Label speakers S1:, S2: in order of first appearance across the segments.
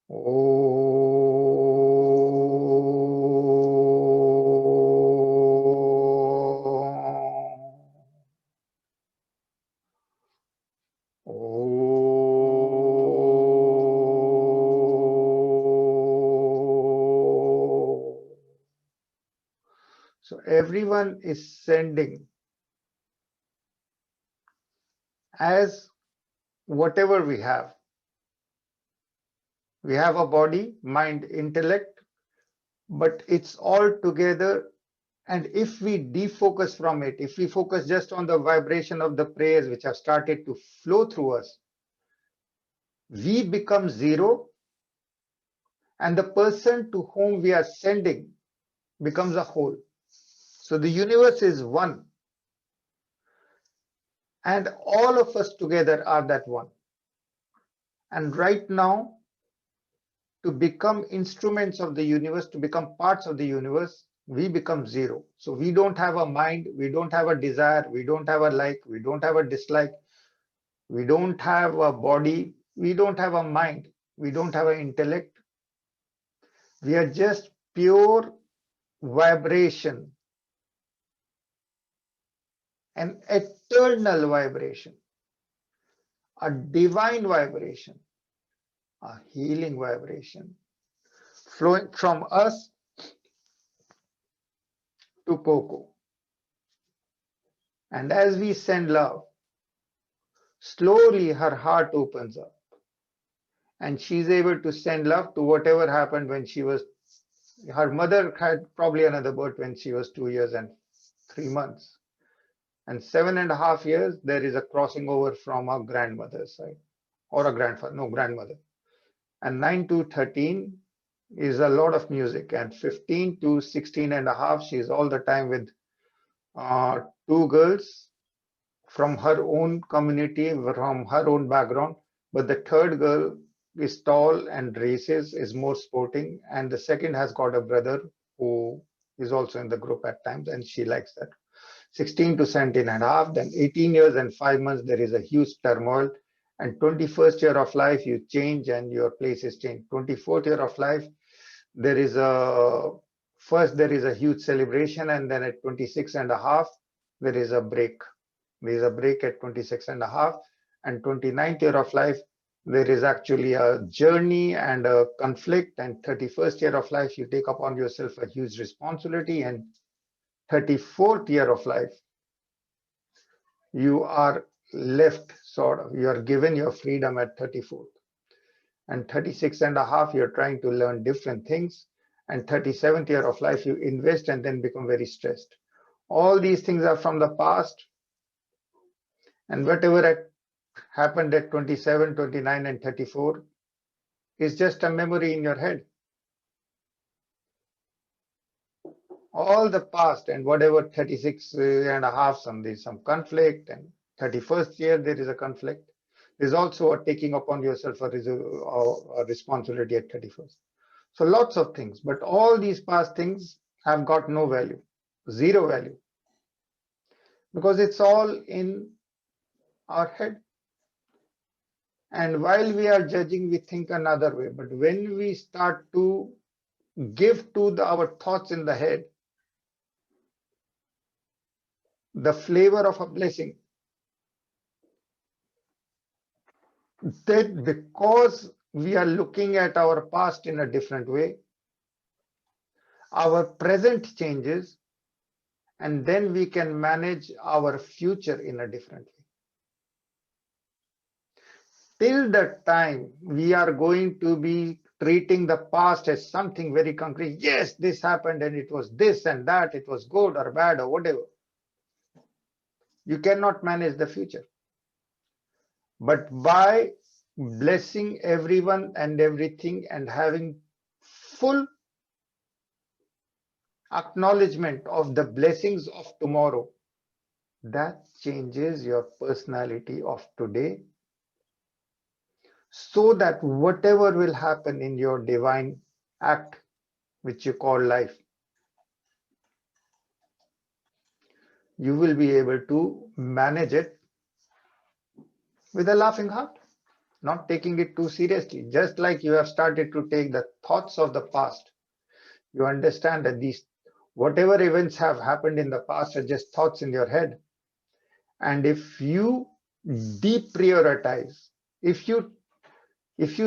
S1: Oh. So everyone is sending as whatever we have. We have a body, mind, intellect, but it's all together. And if we defocus from it, if we focus just on the vibration of the prayers which have started to flow through us, we become zero, and the person to whom we are sending becomes a whole. So the universe is one, and all of us together are that one. And right now, to become instruments of the universe, to become parts of the universe, we become zero. So we don't have a mind, we don't have a desire, we don't have a like, we don't have a dislike, we don't have a body, we don't have a mind, we don't have an intellect. We are just pure vibration, an eternal vibration, a divine vibration, a healing vibration flowing from us to Coco. And as we send love, slowly her heart opens up and she's able to send love to whatever happened when she was, her mother had probably another birth when she was 2 years and 3 months. And 7.5 years, there is a crossing over from a grandmother's side or a grandfather, no, grandmother. And 9 to 13 is a lot of music, and 15 to 16 and a half, she is all the time with two girls from her own community, from her own background. But the third girl is tall and races, is more sporting, and the second has got a brother who is also in the group at times, and she likes that. 16 to 17 and a half, then 18 years and 5 months, there is a huge turmoil. And 21st year of life, you change and your place is changed. 24th year of life, there is a, first there is a huge celebration, and then at 26 and a half, there is a break. There is a break at 26 and a half, and 29th year of life, there is actually a journey and a conflict, and 31st year of life, you take upon yourself a huge responsibility, and 34th year of life, you are left sort of, you are given your freedom at 34th. And 36 and a half, you're trying to learn different things. And 37th year of life, you invest and then become very stressed. All these things are from the past. And whatever happened at 27, 29, and 34 is just a memory in your head. All the past and whatever 36 and a half, there's some conflict, and 31st year, there is a conflict. There's also a taking upon yourself a responsibility at 31st. So lots of things, but all these past things have got no value, zero value, because it's all in our head. And while we are judging, we think another way. But when we start to give to our thoughts in the head the flavor of a blessing, then because we are looking at our past in a different way, our present changes, and then we can manage our future in a different way. Till that time, we are going to be treating the past as something very concrete. Yes, this happened and it was this and that, it was good or bad or whatever. You cannot manage the future. But by blessing everyone and everything and having full acknowledgement of the blessings of tomorrow, that changes your personality of today, so that whatever will happen in your divine act, which you call life, you will be able to manage it with a laughing heart. not taking it too seriously. Just like you have started to take the thoughts of the past, you understand that these whatever events have happened in the past are just thoughts in your head. And if you deprioritize, if you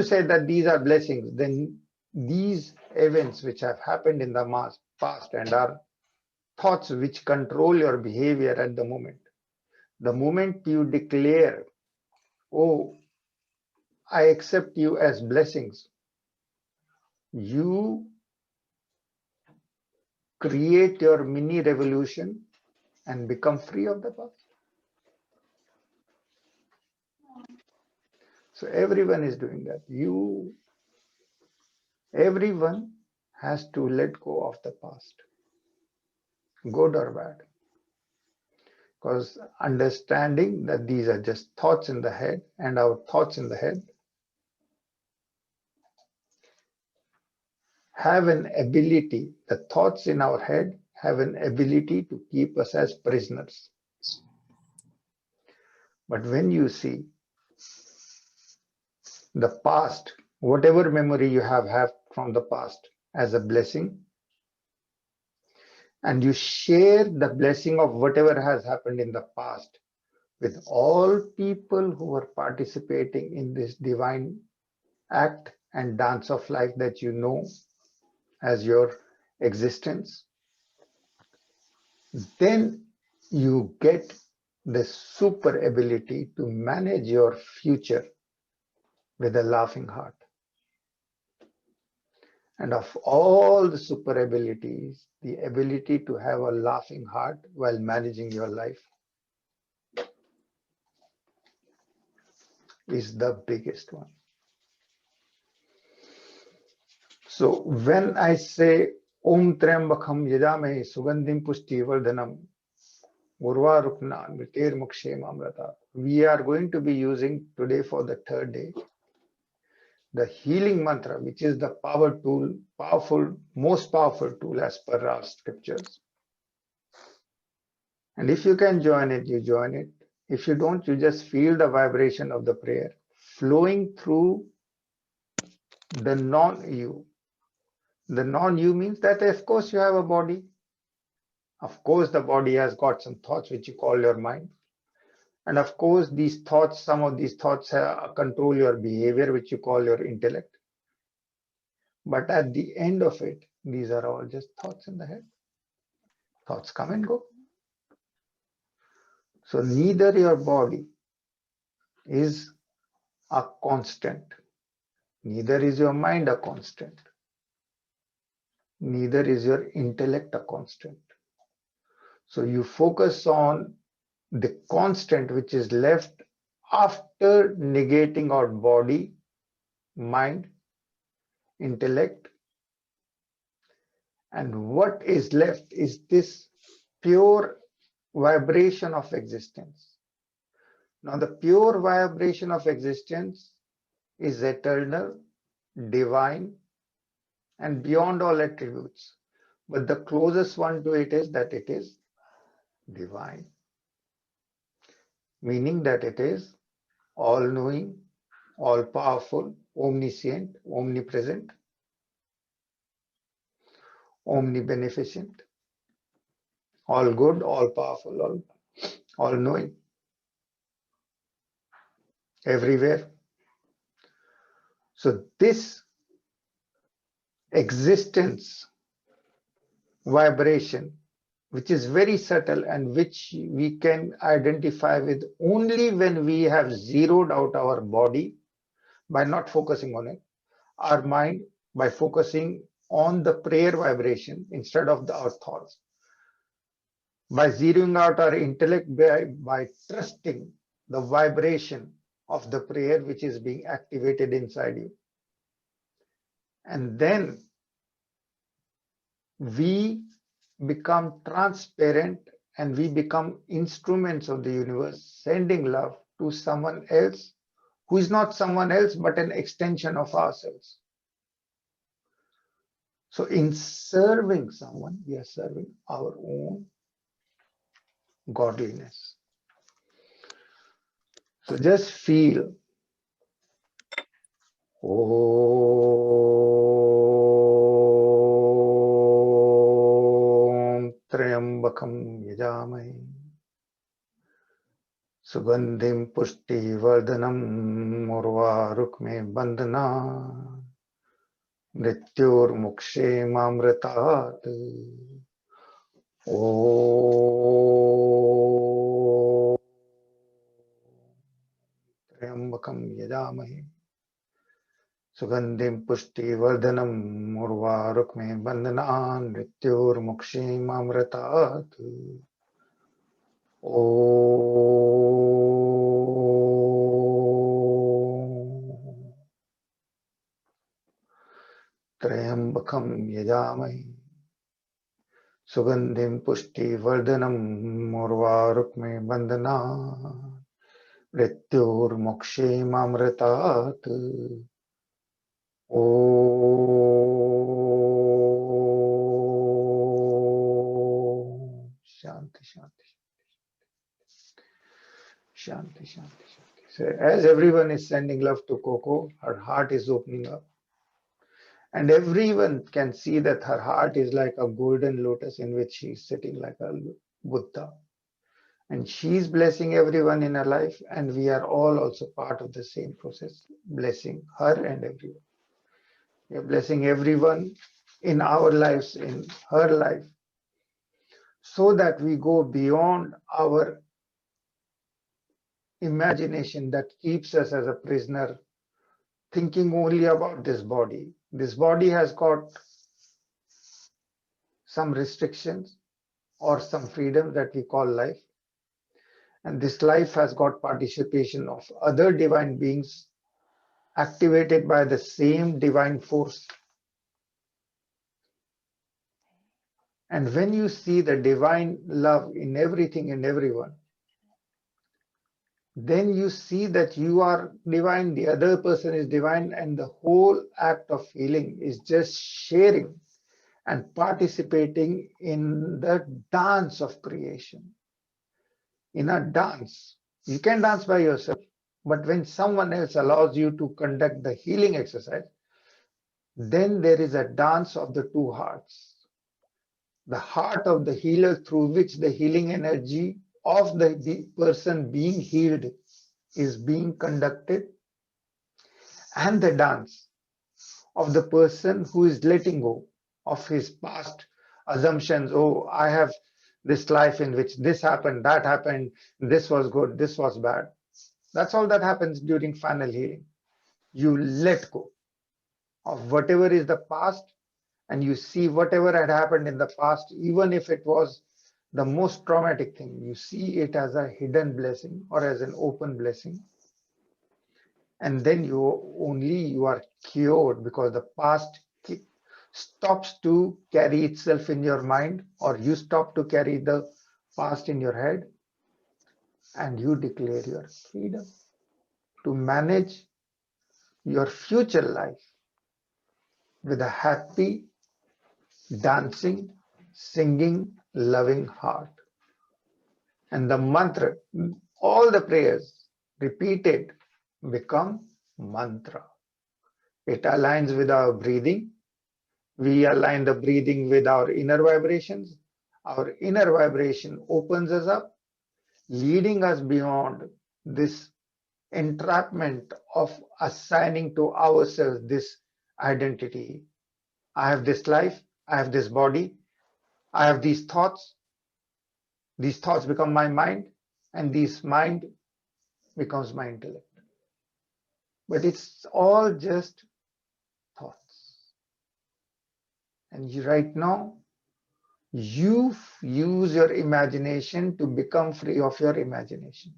S1: say that these are blessings, then these events which have happened in the past and are thoughts which control your behavior at the moment you declare, oh, I accept you as blessings, you create your mini revolution and become free of the past. So everyone is doing that. Everyone has to let go of the past, good or bad. Because understanding that these are just thoughts in the head, and our thoughts in the head have an ability, the thoughts in our head have an ability to keep us as prisoners. But when you see the past, whatever memory you have from the past as a blessing, and you share the blessing of whatever has happened in the past with all people who are participating in this divine act and dance of life that you know as your existence, then you get the super ability to manage your future with a laughing heart. And of all the super abilities, the ability to have a laughing heart while managing your life is the biggest one. So when I say Om Triambakham Yajamhe Sugandhim Pushti Vardhanam Urvarukna Mritir Mukshema Amrata, we are going to be using today for the third day the healing mantra, which is the most powerful tool as per our scriptures. And if you can join it, you join it. If you don't, you just feel the vibration of the prayer flowing through the non-you. The non-you means that, of course, you have a body. Of course, the body has got some thoughts which you call your mind. And of course, these thoughts, some of these thoughts control your behavior, which you call your intellect. But at the end of it, these are all just thoughts in the head. Thoughts come and go. So neither your body is a constant, neither is your mind a constant, neither is your intellect a constant. So you focus on the constant which is left after negating our body, mind, intellect, and what is left is this pure vibration of existence. Now the pure vibration of existence is eternal, divine, and beyond all attributes. But the closest one to it is that it is divine, meaning that it is all-knowing, all-powerful, omniscient, omnipresent, omnibeneficent, all-good, all-powerful, all-knowing, everywhere. So this existence vibration, which is very subtle and which we can identify with only when we have zeroed out our body by not focusing on it, our mind by focusing on the prayer vibration instead of our thoughts, by zeroing out our intellect by trusting the vibration of the prayer which is being activated inside you. And then we become transparent and we become instruments of the universe, sending love to someone else who is not someone else but an extension of ourselves. So in serving someone, we are serving our own godliness. So just feel Om Triambakam Yajamahe Sugandhim Pushti Vardhanam Urvarukme Bandhana Mrityur Mukshe Mamratat Om Triambakam Yajamahe Sugandhim Pushti Vardhanam Urvarukme Bandhana Mrityur Mukshe Mamratat Om Triambakam Yajamahe Sugandhim Pushti Vardhanam Urvarukme Bandhana Mrityur Mokshe Mamratat Om Shanti Shanti Shanti Shanti Shanti. So as everyone is sending love to Coco, her heart is opening up. And everyone can see that her heart is like a golden lotus in which she is sitting like a Buddha. And she's blessing everyone in her life, and we are all also part of the same process, blessing her and everyone. We are blessing everyone in our lives, in her life, so that we go beyond our imagination that keeps us as a prisoner, thinking only about this body. This body has got some restrictions or some freedom that we call life. And this life has got participation of other divine beings activated by the same divine force. And when you see the divine love in everything and everyone, then you see that you are divine, the other person is divine, and the whole act of healing is just sharing and participating in the dance of creation. In a dance, you can dance by yourself, but when someone else allows you to conduct the healing exercise, then there is a dance of the two hearts. The heart of the healer through which the healing energy of the person being healed is being conducted, and the dance of the person who is letting go of his past assumptions. Oh, I have this life in which this happened, that happened, this was good, this was bad. That's all that happens during final healing. You let go of whatever is the past, and you see whatever had happened in the past, even if it was the most traumatic thing, you see it as a hidden blessing or as an open blessing. And then you are cured, because the past stops to carry itself in your mind, or you stop to carry the past in your head, and you declare your freedom to manage your future life with a happy, dancing, singing, loving heart. And the mantra, all the prayers repeated become mantra. It aligns with our breathing. We align the breathing with our inner vibrations. Our inner vibration opens us up, leading us beyond this entrapment of assigning to ourselves this identity. I have this life, I have this body, I have these thoughts. These thoughts become my mind, and this mind becomes my intellect. But it's all just thoughts. And right now, you use your imagination to become free of your imagination.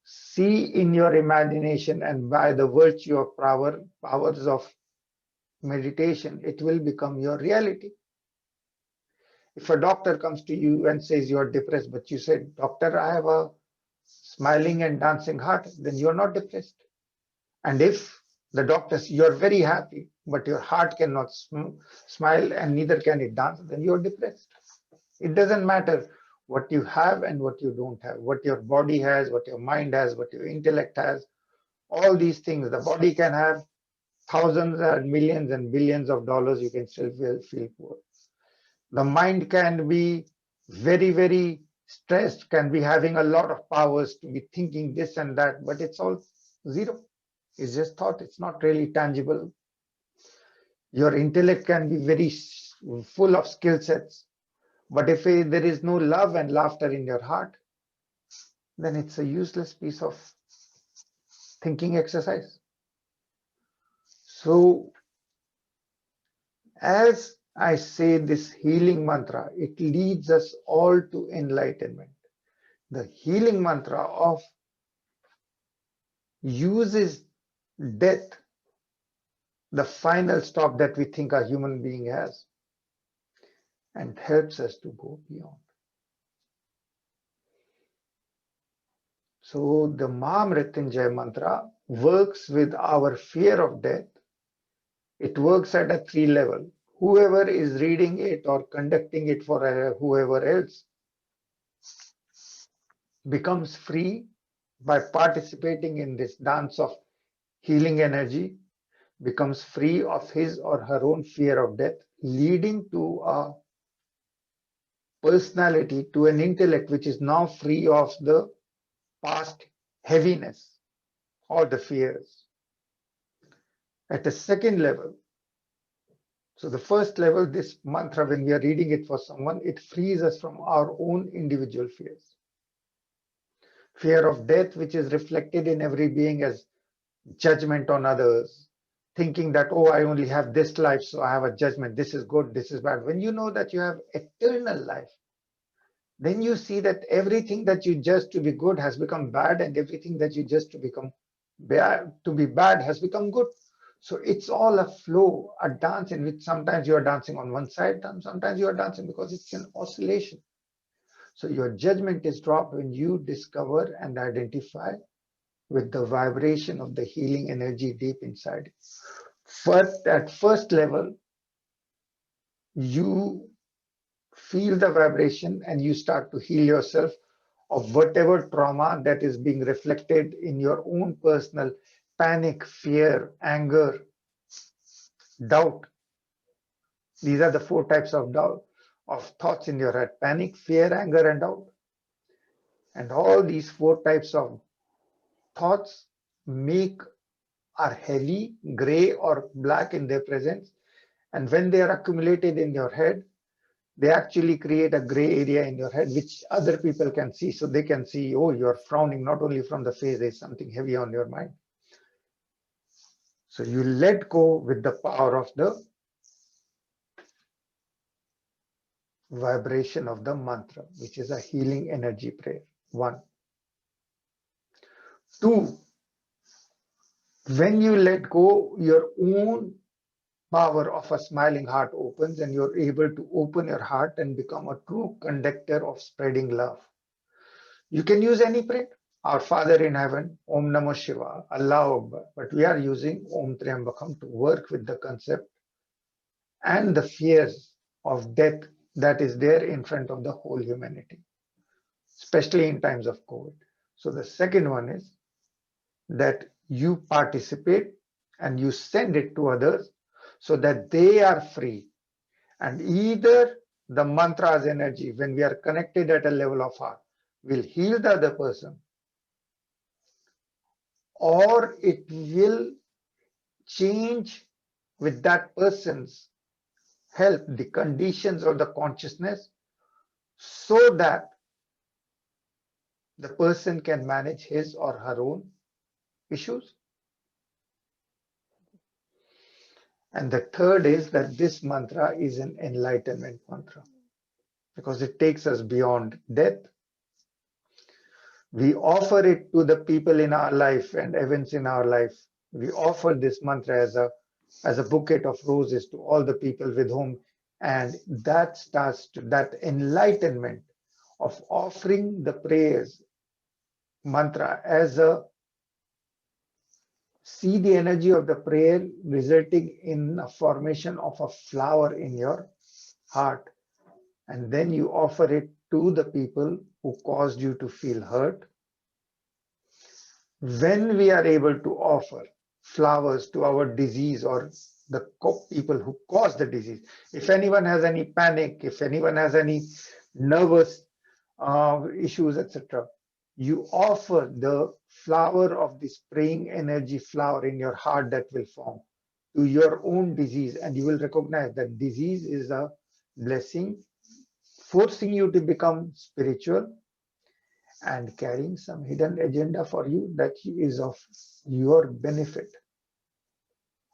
S1: See in your imagination, and by the virtue of powers of meditation, it will become your reality. If a doctor comes to you and says you're depressed, but you said, Doctor, I have a smiling and dancing heart, then you're not depressed. And if the doctor says you're very happy, but your heart cannot smile and neither can it dance, then you're depressed. It doesn't matter what you have and what you don't have, what your body has, what your mind has, what your intellect has, All these things, the body can have thousands and millions and billions of dollars, you can still feel poor. The mind can be very, very stressed, can be having a lot of powers to be thinking this and that, but it's all zero. It's just thought, it's not really tangible. Your intellect can be very full of skill sets, but if there is no love and laughter in your heart, then it's a useless piece of thinking exercise. So as I say this healing mantra, it leads us all to enlightenment. The healing mantra of uses death, the final stop that we think a human being has, and helps us to go beyond. So the Mahamrityunjaya mantra works with our fear of death. It works at a 3 level. Whoever is reading it or conducting it for whoever else becomes free by participating in this dance of healing energy, becomes free of his or her own fear of death, leading to a personality, to an intellect which is now free of the past heaviness or the fears. At a second level, so the first level, this mantra, when we are reading it for someone, it frees us from our own individual fears. Fear of death, which is reflected in every being as judgment on others, thinking that, oh, I only have this life, so I have a judgment. This is good, this is bad. When you know that you have eternal life, then you see that everything that you judge to be good has become bad, and everything that you judge to become bad, has become good. So it's all a flow, a dance in which sometimes you are dancing on one side, and sometimes you are dancing because it's an oscillation. So your judgment is dropped when you discover and identify with the vibration of the healing energy deep inside. First, at first level, you feel the vibration and you start to heal yourself of whatever trauma that is being reflected in your own personal panic, fear, anger, doubt. These are the 4 types of doubt, of thoughts in your head: panic, fear, anger, and doubt. And all these 4 types of thoughts are heavy, gray, or black in their presence. And when they are accumulated in your head, they actually create a gray area in your head, which other people can see. So they can see, oh, you're frowning, not only from the face, there's something heavy on your mind. So you let go with the power of the vibration of the mantra, which is a healing energy prayer. 1. 2, when you let go, your own power of a smiling heart opens, and you're able to open your heart and become a true conductor of spreading love. You can use any prayer. Our Father in heaven, Om Namah Shiva, Allah Akbar. But we are using Om Triambakam to work with the concept and the fears of death that is there in front of the whole humanity, especially in times of COVID. So the second one is that you participate and you send it to others so that they are free. And either the mantra's energy, when we are connected at a level of heart, will heal the other person, or it will change with that person's help the conditions of the consciousness so that the person can manage his or her own issues. And the third is that this mantra is an enlightenment mantra because it takes us beyond death. We offer it to the people in our life and events in our life. We offer this mantra as a bouquet of roses to all the people with whom, and that starts to that enlightenment of offering the prayers mantra as a see the energy of the prayer resulting in a formation of a flower in your heart, and then you offer it to the people who caused you to feel hurt. When we are able to offer flowers to our disease or the people who cause the disease, if anyone has any panic, if anyone has any nervous issues, etc., you offer the flower of this praying energy flower in your heart that will form to your own disease, and you will recognize that disease is a blessing, forcing you to become spiritual and carrying some hidden agenda for you that is of your benefit.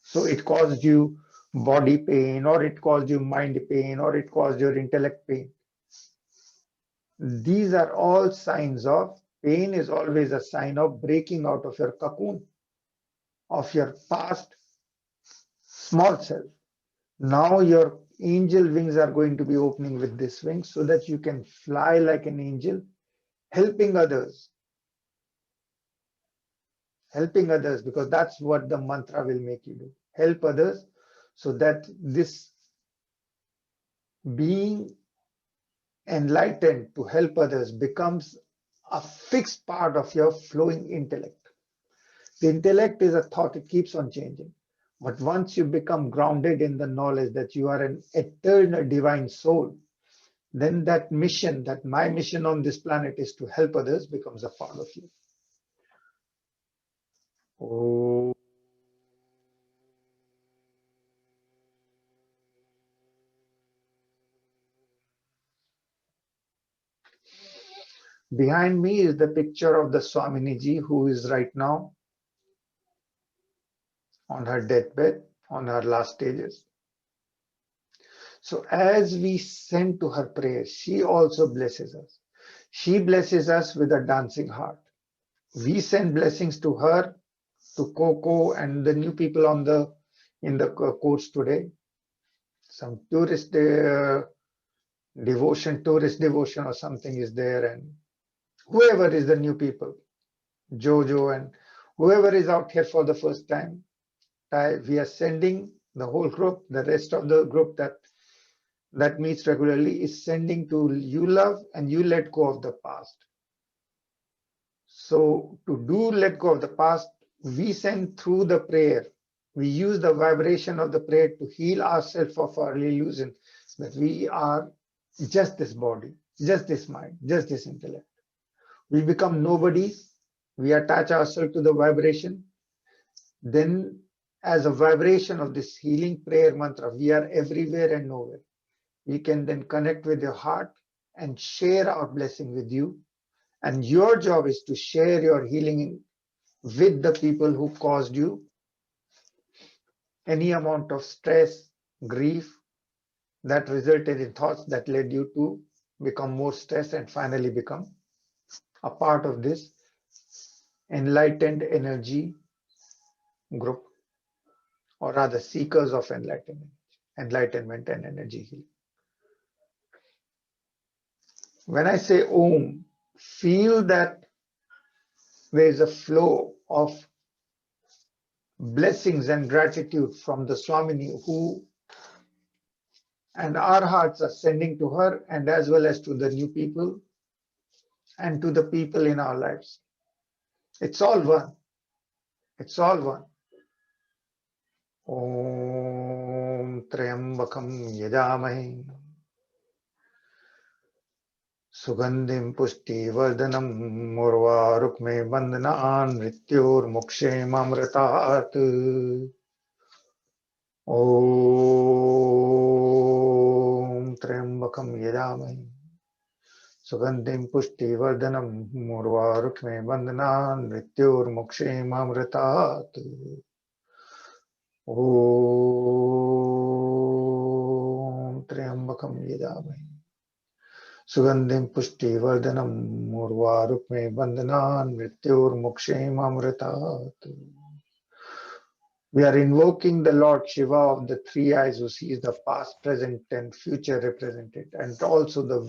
S1: So it caused you body pain, or it caused you mind pain, or it caused your intellect pain. These are all signs of pain, is always a sign of breaking out of your cocoon, of your past small self. Now your angel wings are going to be opening with this wing so that you can fly like an angel, helping others, because that's what the mantra will make you do. Help others so that this being enlightened to help others becomes a fixed part of your flowing intellect. The intellect is a thought, it keeps on changing. But once you become grounded in the knowledge that you are an eternal divine soul, then that mission, that my mission on this planet is to help others, becomes a part of you. Oh. Behind me is the picture of the Swaminiji, who is right now on her deathbed, on her last stages. So as we send to her prayers, she also blesses us. She blesses us with a dancing heart. We send blessings to her, to Coco and the new people on the in the course today. Some tourist tourist devotion or something is there, and whoever is the new people, Jojo and whoever is out here for the first time, we are sending the whole group, the rest of the group that meets regularly is sending to you love and you let go of the past. So to do let go of the past, we send through the prayer. We use the vibration of the prayer to heal ourselves of our illusion that we are just this body, just this mind, just this intellect. We become nobodies. We attach ourselves to the vibration. Then as a vibration of this healing prayer mantra, we are everywhere and nowhere. We can then connect with your heart and share our blessing with you. And your job is to share your healing with the people who caused you any amount of stress, grief that resulted in thoughts that led you to become more stressed and finally become a part of this enlightened energy group, or rather seekers of enlightenment and energy healing. When I say Om, feel that there is a flow of blessings and gratitude from the Swamini, who and our hearts are sending to her, and as well as to the new people and to the people in our lives. It's all one. It's all one. Om Triambakam Yajamahe Sugandhim Pushti Vardhanam Murvarukme Bandhanan Mrityur Mamratat. Om Triambakam Yajamahe Sugandhim Pushti Vardhanam Murvarukme Bandhanan Mrityur Mamratat. Om Triambakam Yajamahe Sugandhim Pushti Vardhanam Murvarukme Bandhanan Mrityur Mamratat. We are invoking the Lord Shiva of the three eyes, who sees the past, present, and future represented, and also the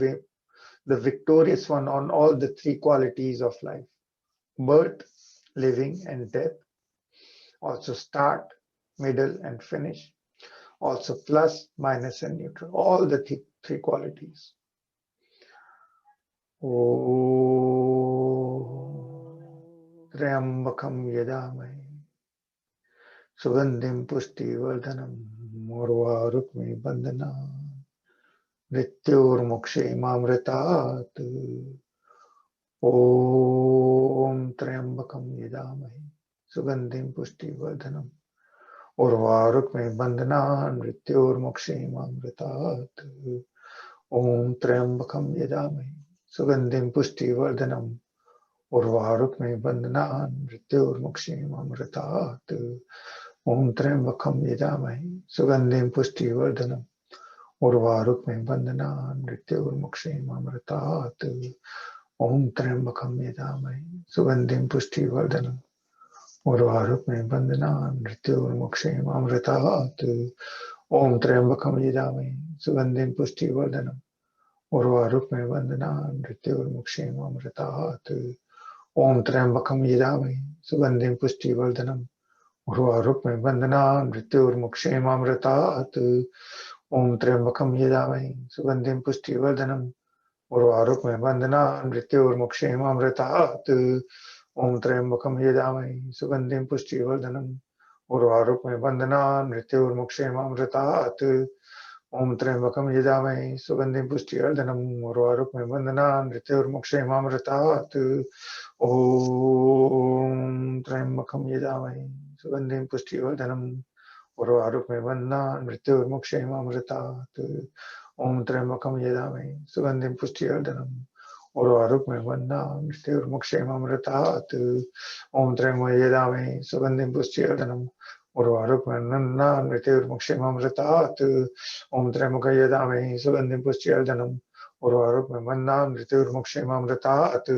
S1: victorious one on all the three qualities of life: birth, living, and death. Also start, middle, and finish. Also plus, minus, and neutral. All the three qualities. Oh. त्र्यंबकं यजामहे सुगंधिं पुष्टिवर्धनम् उर्वारुकमिव बन्धनान् मृत्योर्मुक्षेमामृतात्। ॐ त्र्यंबकं यजामहे सुगंधिं पुष्टिवर्धनम् उर्वारुकमिव बन्धनान् मृत्योर्मुक्षेमामृतात्। ॐ त्र्यंबकं यजामहे सुगंधिं पुष्टिवर्धनम् उर्वारुकमिव बन्धनान् मृत्योर्मुक्षेमामृतात्। ॐ त्र्यंबकं यजामहे सुगंधिं पुष्टिवर्धनम् उर्वारुकमिव बन्धनान् मृत्योर्मुक्षेमामृतात्। ॐ त्र्यंबकं यजामहे सुगंधिं पुष्टिवर्धनम् उर्वारुकमिव बन्धनान् मृत्योर्मुक्षेमामृतात्। ॐ त्र्यंबकं यजामहे सुगंधिं पुष्टिवर्धनम् उर्वारुकमिव बन्धनान् मृत्योर्मुक्षेमामृतात्। ॐ त्र्यंबकं यजामहे सुगंधिं पुष्टिवर्धनम् उर्वारुकमिव बन्धनान् मृत्योर्मुक्षेमामृतात्। ॐ त्र्यंबकं यजामहे सुगंधिं पुष्टिवर्धनम् उर्वारुकमिव बन्धनान् मृत्योर्मुक्षेमामृतात्। ॐ त्र्यंबकं यजामहे सुगंधिं पुष्टिवर्धनम् उर्वारुकमिव बन्धनान् मृत्योर्मुक्षेमामृतात्। ॐ त्र्यंबकं यजामहे सुगंधिं पुष्टिवर्धनम् उर्वारुकमिव बन्धनान् मृत्योर्मुक्षेमामृतात्। ॐ त्र्यंबकं यजामहे सुगंधिं पुष्टिवर्धनम् उर्वारुकमिव बन्धनान् मृत्योर्मुक्षेमामृतात्। ॐ त्र्यंबकं यजामहे सुगंधिं पुष्टिवर्धनम् उर्वारुकमिव बन्धनान् मृत्योर्मुक्षेमामृतात्। ॐ त्र्यंबकं यजामहे सुगंधिं पुष्टिवर्धनम् उर्वारुकमिव बन्धनान् मृत्योर्मुक्षेमामृतात्। ॐ त्र्यंबकं यजामहे सुगंधिं पुष्टिवर्धनम् उर्वारुकमिव बन्धनान् मृत्योर्मुक्षेमामृतात्। ॐ त्र्यंबकं यजामहे सुगंधिं पुष्टिवर्धनम् उर्वारुकमिव बन्धनान् मृत्योर्मुक्षेमामृतात्।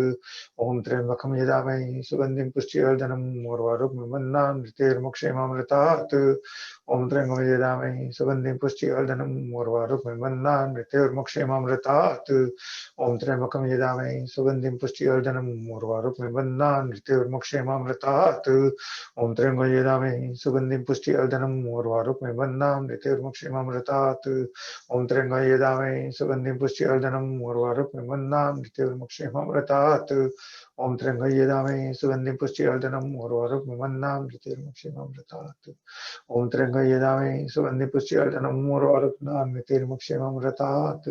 S1: ॐ त्र्यंबकं यजामहे सुगंधिं पुष्टिवर्धनम् उर्वारुकमिव बन्धनान् मृत्योर्मुक्षेमामृतात्। ॐ त्र्यंबकं यजामहे सुगंधिं पुष्टिवर्धनम् उर्वारुकमिव बन्धनान् मृत्योर्मुक्षेमामृतात्। ॐ त्र्यंबकं यजामहे सुगंधिं पुष्टिवर्धनम् उर्वारुकमिव बन्धनान् मृत्योर्मुक्षेमामृतात्। ॐ त्र्यंबकं यजामहे सुगंधिं पुष्टिवर्धनम् उर्वारुकमिव बन्धनान् मृत्योर्मुक्षेमामृतात्। ॐ त्र्यंबकं यजामहे सुगंधिं पुष्टिवर्धनम् उर्वारुकमिव बन्धनान् मृत्योर्मुक्षेमामृतात्। ॐ त्र्यंबकं यजामहे सुगंधिं पुष्टिवर्धनम् उर्वारुकमिव मृत्योर्मुक्षेमामृतात्। ॐ त्र्यंबकं यजामहे सुगंधिं पुष्टिवर्धनम् उर्वारुकमिव मृत्योर्मुक्षेमामृतात्। ॐ त्र्यंबकं यजामहे सुगंधिं पुष्टिवर्धनम् उर्वारुकमिव मृत्योर्मुक्षेमामृतात्।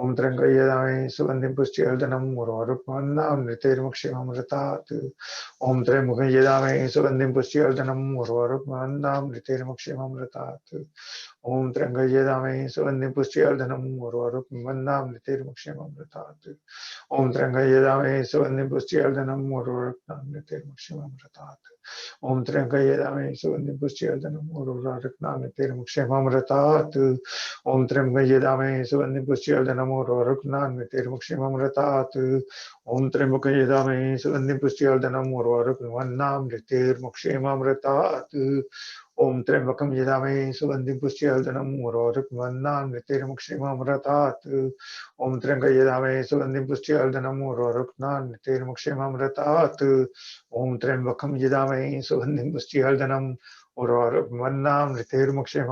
S1: ॐ त्र्यंबकं यजामहे सुगंधिं पुष्टिवर्धनम् उर्वारुकमिव मृत्योर्मुक्षेमामृतात्। ॐ त्र्यंबकं यजामहे सुगंधिं पुष्टिवर्धनम् उर्वारुकमिव मृत्योर्मुक्षेमामृतात्। ॐ त्र्यंबकं यजामहे सुगंधिं पुष्टिवर्धनम् उर्वारुकमिव मृत्योर्मुक्षेमामृतात्। ॐ त्र्यंबकं यजामहे सुगंधिं पुष्टिवर्धनम् उर्वारुकमिव मृत्योर्मुक्षेमामृतात्। ॐ त्र्यंबकं यजामहे सुगंधिं पुष्टिवर्धनम् उर्वारुकमिव मृत्योर्मुक्षेमामृतात्। ॐ त्र्यंबकं यजामहे सुगंधिं पुष्टिवर्धनम् उर्वारुकमिव मृत्योर्मुक्षेमामृतात्। ॐ त्र्यंबकं यजामहे सुगंधिं पुष्टिवर्धनम् उर्वारुकमिव मृत्योर्मुक्षेमामृतात्। ॐ त्र्यंबकं यजामहे सुगंधिं पुष्टिवर्धनम् उर्वारुकमिव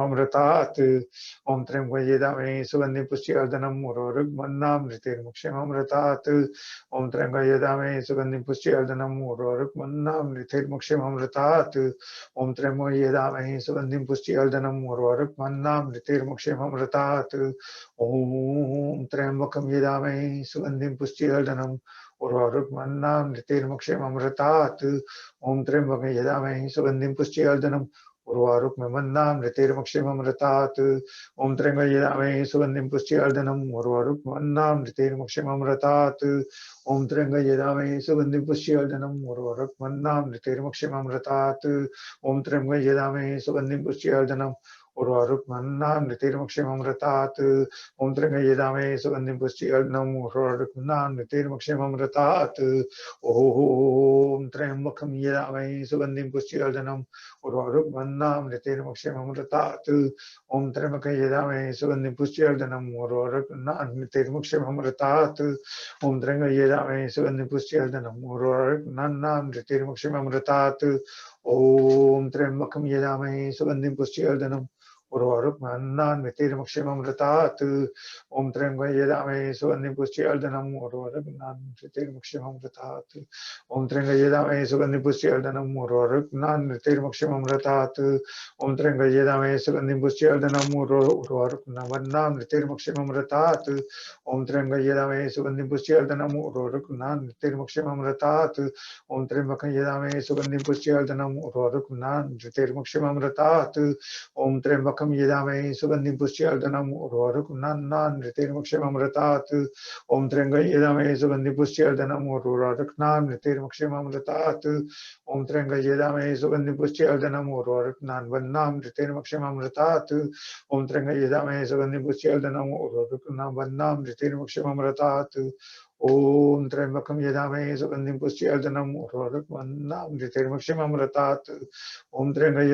S1: मृत्योर्मुक्षेमामृतात्। ॐ त्र्यंबकं यजामहे सुगंधिं पुष्टिवर्धनम् उर्वारुकमिव मृत्योर्मुक्षेमामृतात्। ॐ त्र्यंबकं यजामहे सुगंधिं पुष्टिवर्धनम् उर्वारुकमिव मृत्योर्मुक्षेमामृतात्। ॐ त्र्यंबकं यजामहे सुगंधिं पुष्टिवर्धनम् उर्वारुकमिव मृत्योर्मुक्षेमामृतात्। ॐ त्र्यंबकं यजामहे सुगंधिं पुष्टिवर्धनम् उर्वारुकमिव मृत्योर्मुक्षेमामृतात्। ॐ त्र्यंबकं यजामहे सुगंधिं पुष्टिवर्धनम् उर्वारुकमिव मृत्योर्मुक्षेमामृतात्। ॐ त्र्यंबकं यजामहे सुगंधिं पुष्टिवर्धनम् उर्वारुकमिव मृत्योर्मुक्षेमामृतात्। ॐ त्र्यंबकं यजामहे सुगंधिं पुष्टिवर्धनम् उर्वारुकमिव मृत्योर्मुक्षेमामृतात्। ॐ त्र्यंबकं यजामहे सुगंधिं पुष्टिवर्धनम् उर्वारुकमिव मृत्योर्मुक्षेमामृतात्। ॐ त्र्यंबकं यजामहे सुगंधिं पुष्टिवर्धनम् उर्वारुकमिव मृत्योर्मुक्षेमामृतात्। ॐ त्र्यंबकं यजामहे सुगंधिं पुष्टिवर्धनम् उर्वारुकमिव मृत्योर्मुक्षेमामृतात्। ॐ त्र्यंबकं यजामहे सुगंधिं पुष्टिवर्धनम् उर्वारुकमिव मृत्योर्मुक्षेमामृतात्। ॐ त्र्यंबकं यजामहे सुगंधिं पुष्टिवर्धनम् उर्वारुकमिव मृत्योर्मुक्षेमामृतात्। ॐ त्र्यंबकं यजामहे सुगंधिं पुष्टिवर्धनम् उर्वारुकमन्नान् मृतिर्मुक्षिममृतात् ॐ त्र्यम्बकं यजामहे सुगन्धिं पुष्टिवर्धनम् उर्वारुकमन्नान् मृतिर्मुक्षिममृतात् ॐ त्र्यम्बकं यजामहे सुगन्धिं पुष्टिवर्धनम् उर्वारुकमन्नान् मृतिर्मुक्षिममृतात् ॐ त्र्यम्बकं यजामहे सुगन्धिं पुष्टिवर्धनम् उर्वारुकमन्नान् मृतिर्मुक्षिममृतात् ॐ त्र्यम्बकं यजामहे सुगन्धिं पुष्टिवर्धनम् उर्वारुकमन्नान् मृतिर्मुक्षिममृतात् ॐ त्र्यम्बकं यजामहे सुगन्धिं पुष्टिवर्धनम् उर्वारुकमन्नान् मृतिर्मुक्षिममृतात् ॐ त्र्यम्बकं यजामहे सुगन्धिं पुष्टिवर्धनम् उर्वारुकमन्नान् मृतिर्मुक्षिममृतात् ॐ त्र्यम्बकं यजामहे सुगन्धिं पुष्टिवर्धनम् उर्वारुकमन्नान् मृतिर्मुक्षिममृतात् ॐ त्र्यम्बकं यजामहे सुगन्धिं पुष्टिवर्धनम् उर्वारुकमन्नान् मृतिर्मुक्षिममृतात् ॐ त्र्यम्बकं यजामहे सुगन्धिं पुष्टिवर्धनम् उर्वारुकमन्नान् मृतिर्मुक्षिममृतात् ॐ त्र्यम्बकं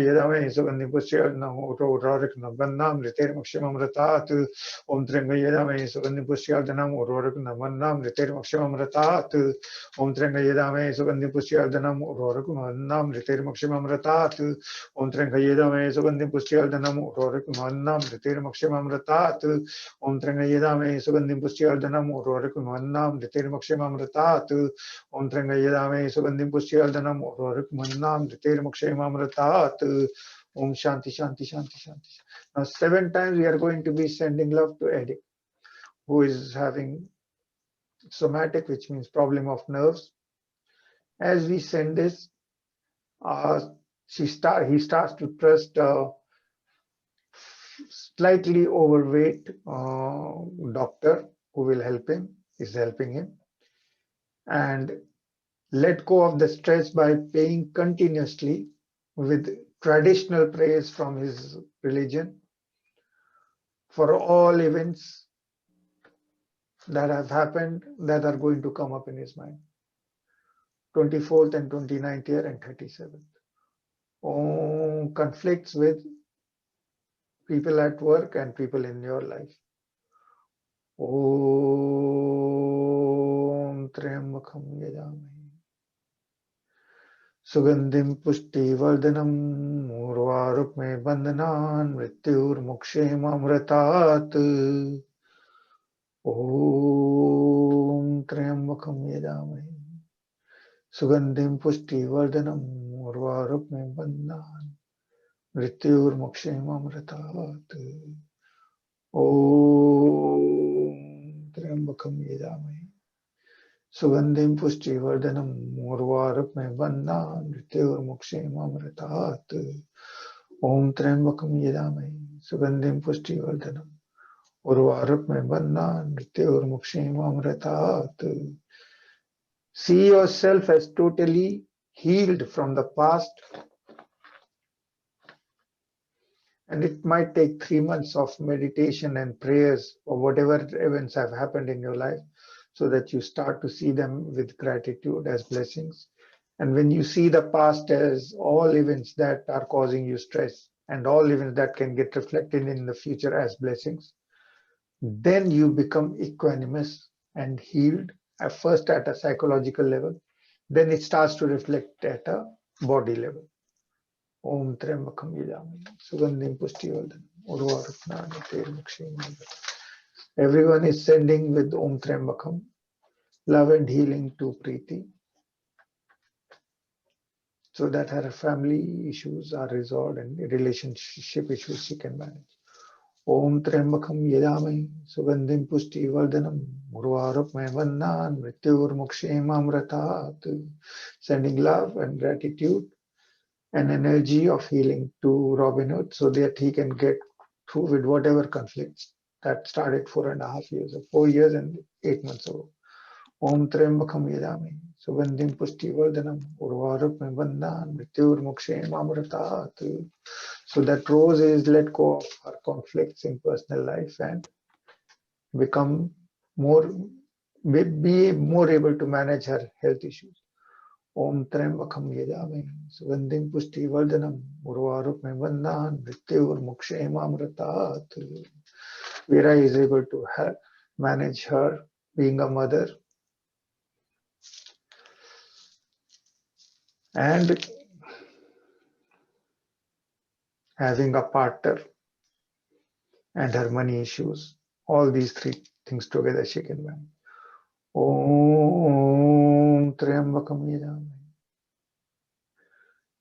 S1: यजामहे सुगन्धिं पुष्टिवर्धनम् उर्वारुकमन्नान् मृतिर्मुक्षिममृतात् ॐ त्र्यम्बकं यजामहे सुगन्धिं पुष्टिवर्धनम् उर्वारुकमन्नान् मृतिर्मुक्षिममृतात् ॐ त्र्यम्बकं यजामहे सुगन्धिं पुष्टिवर्धनम् उर्वारुकमन्नान् मृतिर्मुक्षिममृतात् ॐ त्र्यम्बकं यजामहे सुगन्धिं पुष्टिवर्धनम् उर्वारुकमन्नान् मृतिर्मुक्षिममृतात् ॐ त्र्यम्बकं यजामहे सुगन्धिं पुष्टिवर्धनम् उर्वारुकमन्नान् मृतिर्मुक्षिममृतात् ॐ त्र्यम्बकं यजामहे सुगन्धिं पुष्टिवर्धनम् उर्वारुकमन्नान् मृतिर्मुक्षिममृतात् ॐ त्र्यम्बकं यजामहे सुगन्धिं पुष्टिवर्धनम् उर्वारुकमन्नान् मृतिर्मुक्षिममृतात् ॐ त्र्यम्बकं यजामहे सुगन्धिं पुष्टिवर्धनम् उर्वारुकमन्नान् मृतिर्मुक्षिममृतात् Om Shanti Shanti Shanti Shanti. Now 7 times we are going to be sending love to Eddie, who is having somatic, which means problem of nerves. As we send this, he starts to trust slightly overweight doctor who will help him, is helping him, and let go of the stress by paying continuously with traditional prayers from his religion for all events that have happened that are going to come up in his mind. 24th and 29th year and 37th. Conflicts with people at work and people in your life. Om Triambakam Yajamhe Sugandhim Pushti Vardhanam Urvarukme Bandhanan Mrityur Mukshem Amratat Om Triambakam Yajamhe Sugandhim Pushti Vardhanam Urvarukme Bandhanan Mrityur Mukshem Amratat Om Triambakam Yajamhe Sugandhim Pushti Vardhanam Urvarukme Bandhanan Mrityur Mukshem Amratat Om Triambakam Yajamhe Sugandhim Pushti Vardhanam Urvarukme Bandhanan Mrityur Mukshem Amratat. See yourself as totally healed from the past, and it might take 3 months of meditation and prayers or whatever events have happened in your life, so that you start to see them with gratitude as blessings. And when you see the past as all events that are causing you stress and all events that can get reflected in the future as blessings, then you become equanimous and healed, at first at a psychological level, then it starts to reflect at a body level. Om Triambakam Yajamhe Sugandhim Pushti Vardhanam Urvarukmena Mrityur. Everyone is sending with Om Triambakam love and healing to Preeti, so that her family issues are resolved and relationship issues she can manage. Om Triambakam Yajamhe Sugandhim Pushti Vardhanam Urvarukme Bandhanan Mrityur Mukshem Amratat. Sending love and gratitude and energy of healing to Robin Hood, so that he can get through with whatever conflicts that started 4.5 years or 4 years and 8 months ago. Om Triambakam Yajamhe Sugandhim Pushti Vardhanam Urvarukme Bandhanan Mrityur Mukshem Amratat. So that Rose is let go of her conflicts in personal life and become be more able to manage her health issues. Om Triambakam Yajamhe Sugandhim Pushti Vardhanam Urvarukme Bandhanan Mrityur Mukshem Amratat. Veera is able to manage her being a mother and having a partner and her money issues. All these three things together she can manage. Om Triambakam Yajamhe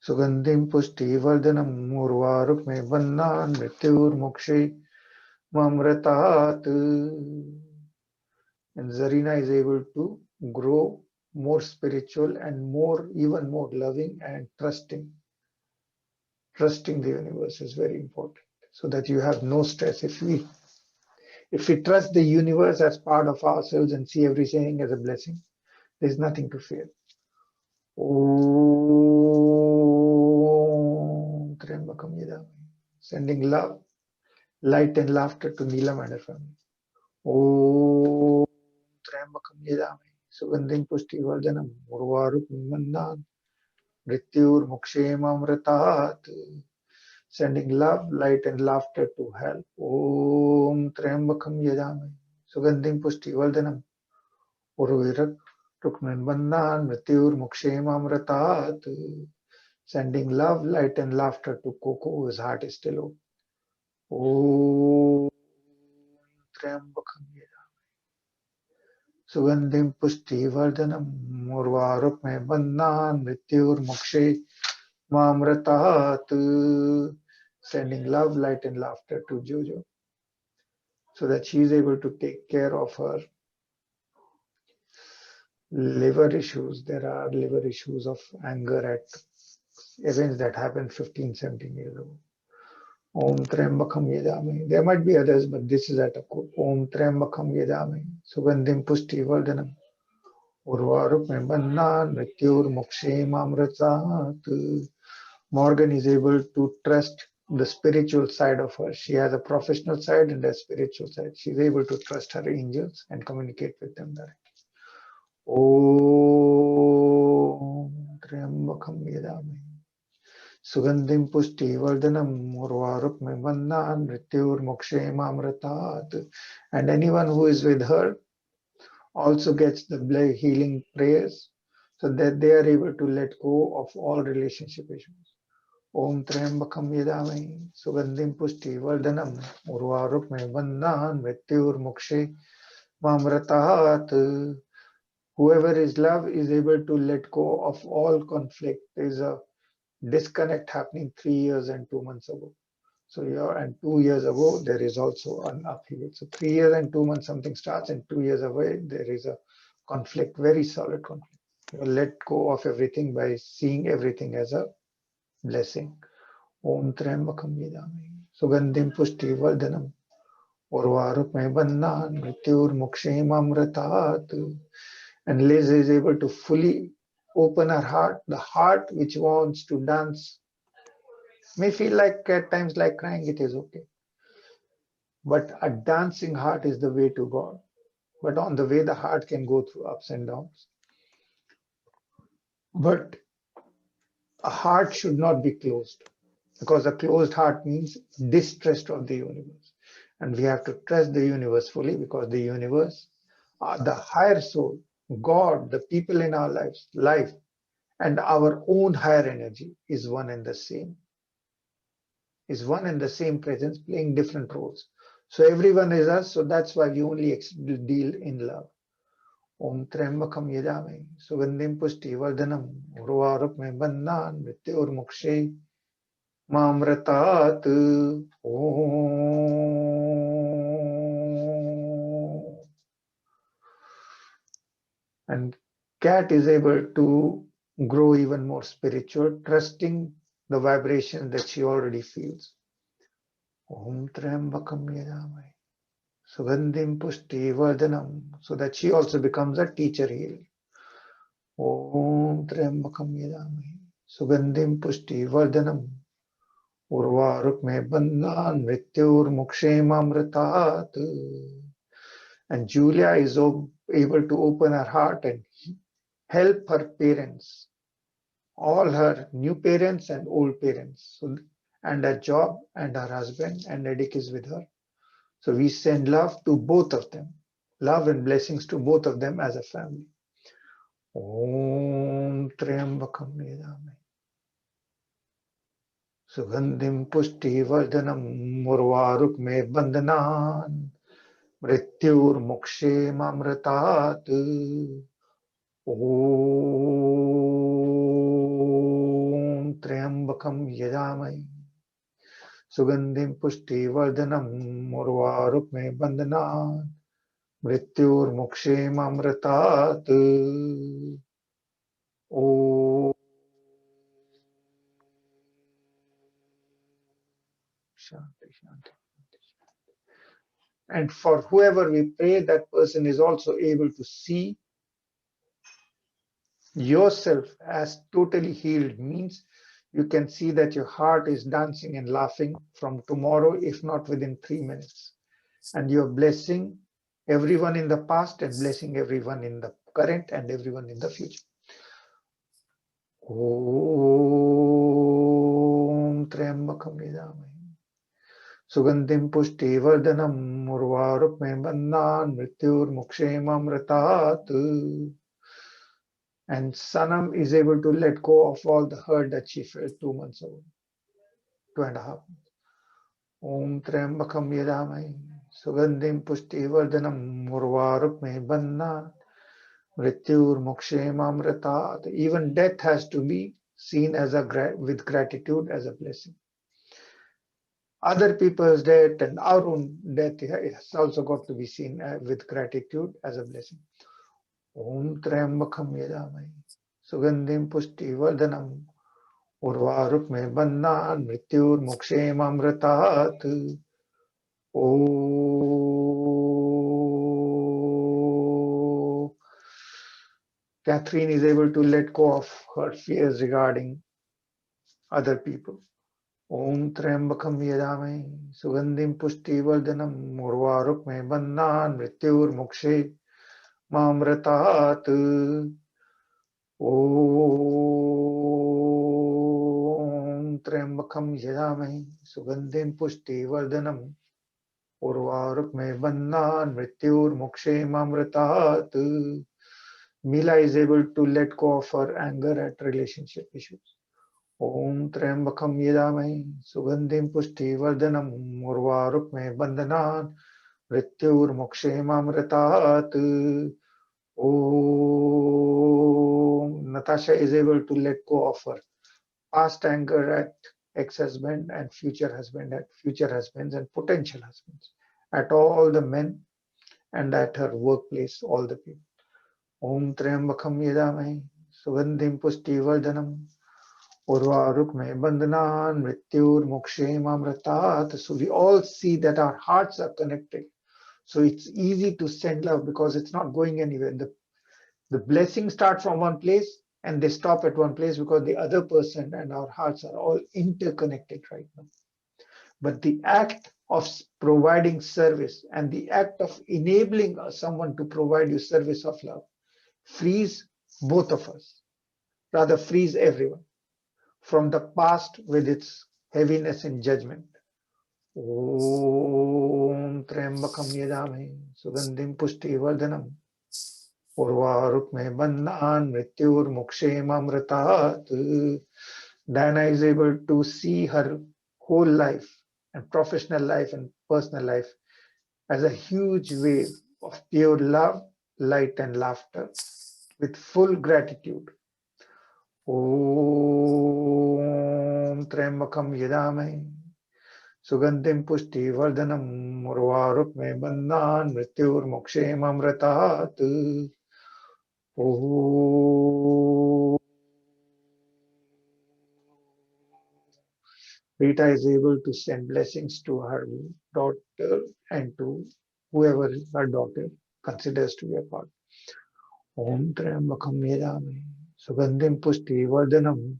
S1: Sugandhim Pushtivardanam Urvarukme Vannan Mrityurmokshe Mamratat. And Zarina is able to grow more spiritual and even more loving and trusting. Trusting the universe is very important so that you have no stress. If we trust the universe as part of ourselves and see everything as a blessing, there's nothing to fear. Om Triambakam Yajamhe. Sending love, light and laughter to Neelam and her family. Om Triambakam Yajamhe Sugandhim Pushtivardanam Urvarukmim Vannan Mrityurmukshemamritat. Sending love, light and laughter to help. Om Triambakam Yajamhe Sugandhim Pushtivardanam Urvarukmim Vannan Mrityurmukshemamritat. Sending love, light and laughter to Coco, whose heart is still open. Om Triambakam Yajamhe Sugandhim Pushtivardanam Urvarukmim Vannan Mrityurmukshemamritat. Sending love, light and laughter to Jojo so that she is able to take care of her liver issues. There are liver issues of anger at events that happened 15, 17 years ago. Om Triambakam Yajamhe. There might be others, but this is at a core. Om Triambakam Yajamhe Sugandhim Pushtivardanam Urvarukmim Vannan Mrityurmukshemamritat. Morgan is able to trust the spiritual side of her. She has a professional side and a spiritual side. She's able to trust her angels and communicate with them directly. Om Triambakam Yajamhe Sugandhim Pushtivardanam Urvarukmim Vannan Mrityurmukshemamritat. And anyone who is with her also gets the healing prayers so that they are able to let go of all relationship issues. Om Triambakam Yajamhe Sugandhim Pushtivardanam Urvarukmim Vannan Mrityurmukshemamritat. Whoever is love is able to let go of all conflict. There is a disconnect happening 3 years and 2 months ago. So and 2 years ago, there is also an upheaval. So 3 years and 2 months something starts, and 2 years away, there is a conflict, very solid conflict. You let go of everything by seeing everything as a blessing. Om Triambakam Yajamhe Sugandhim Pushtivardanam Urvarukmim Vannan Mrityurmukshemamritat. And Liz is able to fully open her heart. The heart which wants to dance may feel like at times like crying, it is okay. But a dancing heart is the way to God. But on the way, the heart can go through ups and downs. But a heart should not be closed, because a closed heart means distrust of the universe. And we have to trust the universe fully, because the universe, the higher soul, God, the people in our life, and our own higher energy is one and the same. Is one and the same presence playing different roles. So everyone is us, so that's why we only deal in love. Om Triambakam Yajamhe Sugandhim Pushtivardanam Urvarukmim Vannan Mrityurmukshemamritat. Om. And cat is able to grow even more spiritual, trusting the vibration that she already feels. Om Triambakam Yajamhe Sugandhim Pushtivardanam, so that she also becomes a teacher healer. Om Triambakam Yajamhe Sugandhim Pushtivardanam Urvarukmim Vannan Mrityurmukshemamritat. And Julia is able to open her heart and help her parents, all her new parents and old parents, and her job and her husband, and Edik is with her. So we send love to both of them, love and blessings to both of them as a family. Om त्र्यंबकं यजामहे सुगंधिं पुष्टिवर्धनम् उर्वारुकमेर्बन्धनान् मृत्युर्मुक्षेमामृतात्। ॐ त्र्यंबकं यजामहे सुगंधिं पुष्टिवर्धनम् उर्वारुकमेर्बन्धनान् मृत्युर्मुक्षेमामृतात्। ॐ Shanti, Shanti. And for whoever we pray, that person is also able to see yourself as totally healed. Means you can see that your heart is dancing and laughing from tomorrow, if not within 3 minutes. And you're blessing everyone in the past and blessing everyone in the current and everyone in the future. Om Triambakam Yajamhe Sugandhim Pushtivardanam Urvarukmembannan Mrityurmukshemamritat. And Sanam is able to let go of all the hurt that she felt 2 months ago, 2.5 months. Om Triambakam Yajamhe Sugandhim Pushtivardanam Urvarukmembannan Mrityurmukshemamritat. Even death has to be seen as with gratitude as a blessing. Other people's death and our own death has also got to be seen with gratitude as a blessing. Om Triambakam Yajamhe Sugandhim Pushtivardanam Urvarukmembannan Mrityurmukshemamritat. Oh, Catherine is able to let go of her fears regarding other people. Om Triambakam Yajamhe Sugandhim Pushtivardanam Urvarukmembannan Mrityurmukshemamritat. Om Triambakam Yajamhe Sugandhim Pushtivardanam Urvarukmembannan Mrityurmukshemamritat. Mila is able to let go of her anger at relationship issues. Om Triambakam Yajamhe Sugandhim Pushtivardanam Urvarukmembannan Mrityurmukshemamritat. Om Natasha is able to let go of her past anger at ex-husband and future husband, at future husbands and potential husbands, at all the men and at her workplace, all the people. Om Triambakam Yajamhe Sugandhim Pushtivardanam Urvarukmembannan Mrityurmukshemamritat. So we all see that our hearts are connected. So it's easy to send love because it's not going anywhere. The blessings start from one place and they stop at one place because the other person and our hearts are all interconnected right now. But the act of providing service and the act of enabling someone to provide you service of love frees both of us, rather frees everyone from the past with its heaviness and judgment. Om Triambakam Yajamhe Sugandhim Pushtivardanam Urvarukmembannan Mrityurmukshemamritat. Diana is able to see her whole life and professional life and personal life as a huge wave of pure love, light and laughter with full gratitude. Om Triambakam Yajamhe Sugandhim Pushtivardanam Urvarukmembannan Mrityurmukshemamritat. Oh, Rita is able to send blessings to her daughter and to whoever her daughter considers to be a part. Om Triambakam Yajamhe Sugandhim Pushtivardanam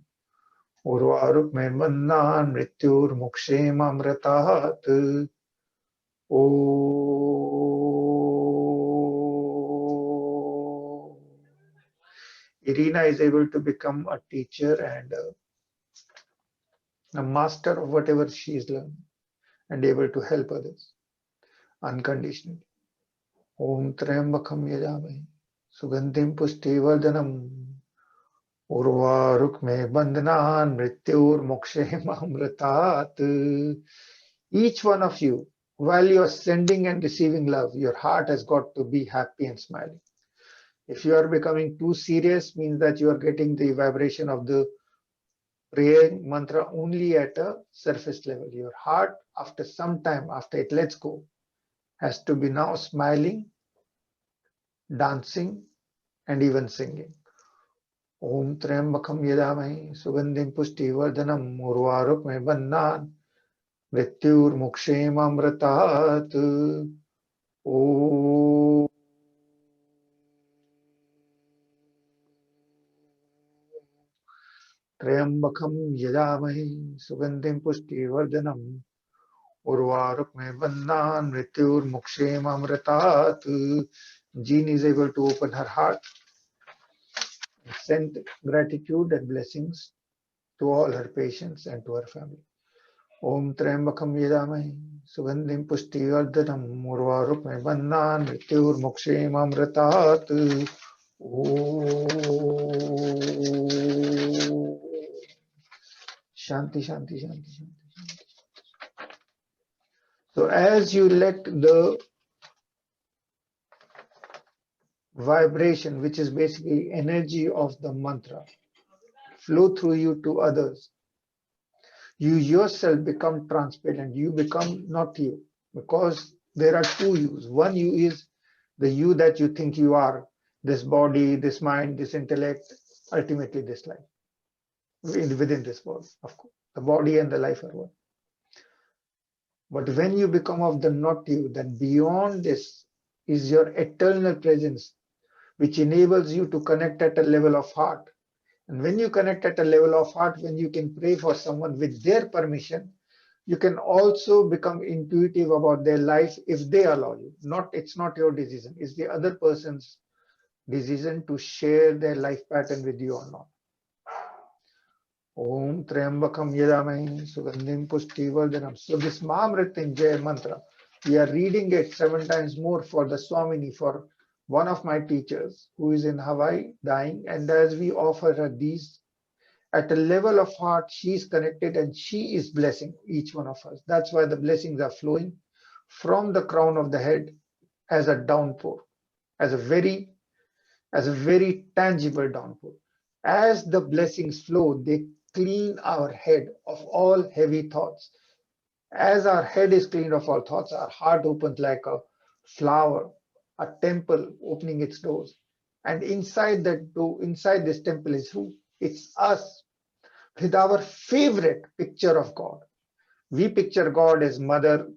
S1: Urvarukmembannan Mrityurmukshemamritat. Oh, Irina is able to become a teacher and a master of whatever she is learning and able to help others unconditionally. Om Triambakam Yajamhe Sugandhim Pushtivardanam Urvaruk me bandhanan mrityur mokshem. Each one of you, while you are sending and receiving love, your heart has got to be happy and smiling. If you are becoming too serious, means that you are getting the vibration of the praying mantra only at a surface level. Your heart, after some time, after it lets go, has to be now smiling, dancing, and even singing. Om Trambakam Yadamahi Sugandhim Pushtivardanam Urvarukme Bannan Mrityur Mukshemamratat. Om Trambakam Yadamahi Sugandhim Pushtivardanam Urvarukme Bannan Mrityur Mukshemamratat. Jean is able to open her heart, send gratitude and blessings to all her patients and to her family. Om Trambakam Yadamahi Sugandhim Pushtivardanam Urvarukme Bannan Mrityur Mukshemamratat. Om Shanti, Shanti, Shanti, Shanti. So as you let the vibration, which is basically energy of the mantra, flow through you to others, you yourself become transparent. You become not you, because there are two yous. One you is the you that you think you are, this body, this mind, this intellect, ultimately this life. Within this body, of course, the body and the life are one. But when you become of the not you, then beyond this is your eternal presence, which enables you to connect at a level of heart. And when you connect at a level of heart, when you can pray for someone with their permission, you can also become intuitive about their life if they allow you. It's not your decision, it's the other person's decision to share their life pattern with you or not. Om Triambakam Yadamahi Sugandhim Pushtivardanam. So this Mahamrityunjaya mantra, we are reading it 7 times more for the Swamini, for one of my teachers who is in Hawaii dying, and as we offer her these, at a level of heart, she is connected and she is blessing each one of us. That's why the blessings are flowing from the crown of the head as a downpour, as a very tangible downpour. As the blessings flow, they clean our head of all heavy thoughts. As our head is cleaned of all thoughts, our heart opens like a flower, a temple opening its doors. And inside that door, inside this temple is who? It's us, with our favorite picture of God. We picture God as mother,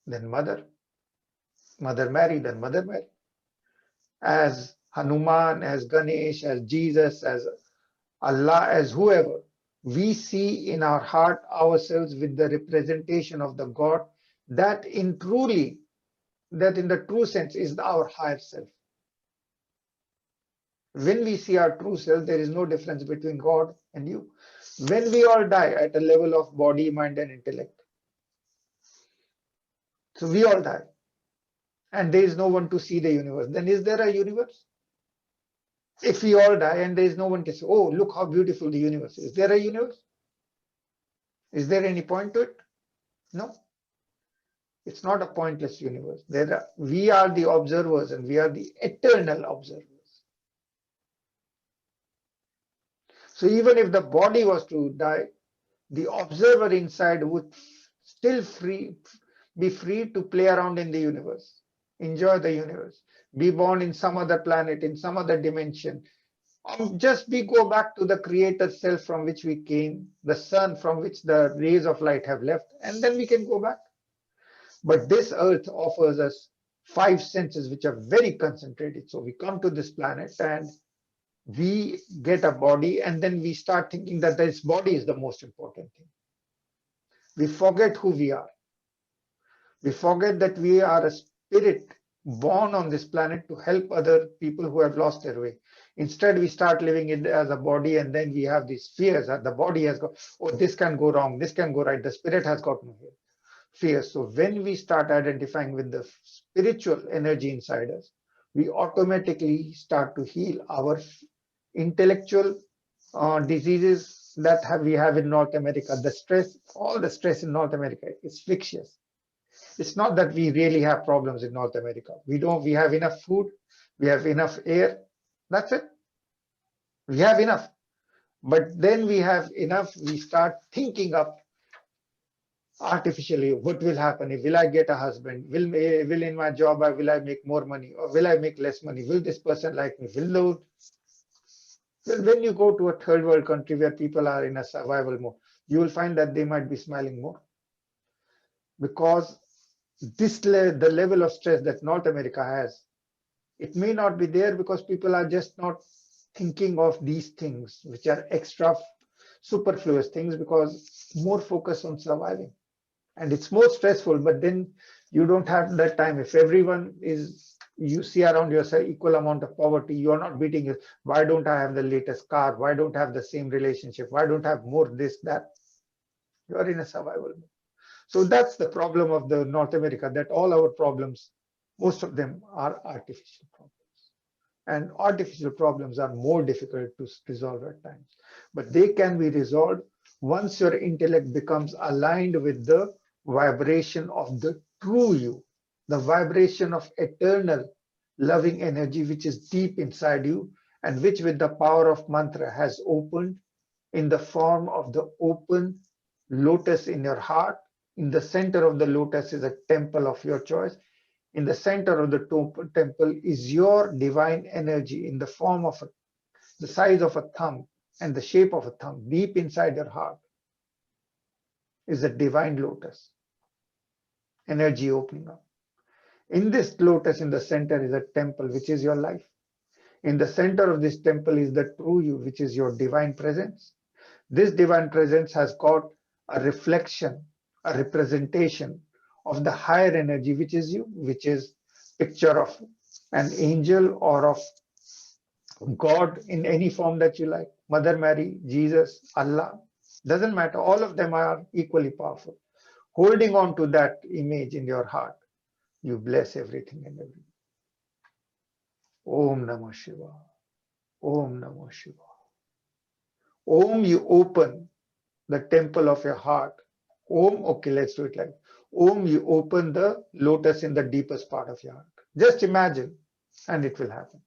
S1: then mother, Mother Mary, then Mother Mary, as Hanuman, as Ganesh, as Jesus, as Allah, as whoever. We see in our heart ourselves with the representation of the God that in the true sense is our higher self. When we see our true self, there is no difference between God and you. When we all die at a level of body, mind, and intellect, so we all die, and there is no one to see the universe, then is there a universe? If we all die and there is no one to say, oh, look how beautiful the universe is there a universe? Is there any point to it? No. It's not a pointless universe. We are the observers, and we are the eternal observers. So even if the body was to die, the observer inside would still be free to play around in the universe, enjoy the universe, be born in some other planet, in some other dimension. Just go back to the creator self from which we came, the sun from which the rays of light have left, and then we can go back. But this earth offers us 5 senses which are very concentrated. So we come to this planet and we get a body, and then we start thinking that this body is the most important thing. We forget who we are. We forget that we are a spirit born on this planet to help other people who have lost their way. Instead, we start living it as a body, and then we have these fears that the body has got, oh, this can go wrong, this can go right, the spirit has got no fear. So when we start identifying with the spiritual energy inside us, we automatically start to heal our intellectual diseases that we have in North America, the stress, all the stress in North America is fictitious. It's not that we really have problems in North America. We have enough food, we have enough air. That's it. We have enough. But then we have enough, we start thinking up artificially what will happen. Will I get a husband? Will in my job will I make more money or will I make less money? Will this person like me? Well, when you go to a third world country where people are in a survival mode, you will find that they might be smiling more, because the level of stress that North America has, it may not be there because people are just not thinking of these things which are extra superfluous things, because more focus on surviving. And it's more stressful, but then you don't have that time. If everyone is, you see around yourself equal amount of poverty, you are not beating it. Why don't I have the latest car? Why don't I have the same relationship? Why don't I have more this, that? You are in a survival mode. So that's the problem of the North America, that all our problems, most of them are artificial problems. And artificial problems are more difficult to resolve at times. But they can be resolved once your intellect becomes aligned with the vibration of the true you, the vibration of eternal loving energy, which is deep inside you, and which with the power of mantra has opened in the form of the open lotus in your heart. In the center of the lotus is a temple of your choice. In the center of the temple is your divine energy in the form of the size of a thumb and the shape of a thumb. Deep inside your heart is a divine lotus, energy opening up. In this lotus in the center is a temple, which is your life. In the center of this temple is the true you, which is your divine presence. This divine presence has got a reflection, a representation of the higher energy, which is you, which is picture of an angel or of God in any form that you like. Mother Mary, Jesus, Allah, doesn't matter. All of them are equally powerful. Holding on to that image in your heart, you bless everything and everything. Om Namah Shivaya. Om Namah Shivaya. Om, you open the temple of your heart. Om, okay, let's do it like Om, you open the lotus in the deepest part of your heart. Just imagine, and it will happen.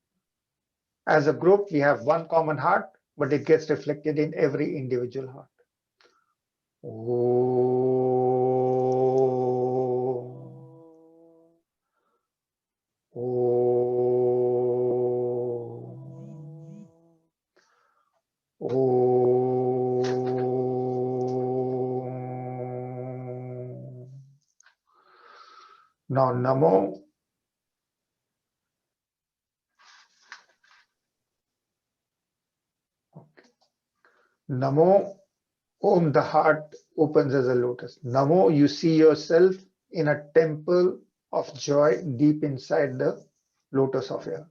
S1: As a group, we have one common heart, but it gets reflected in every individual heart. Now, Namo. Okay. Namo, Om, the heart opens as a lotus. Namo, you see yourself in a temple of joy deep inside the lotus of your heart.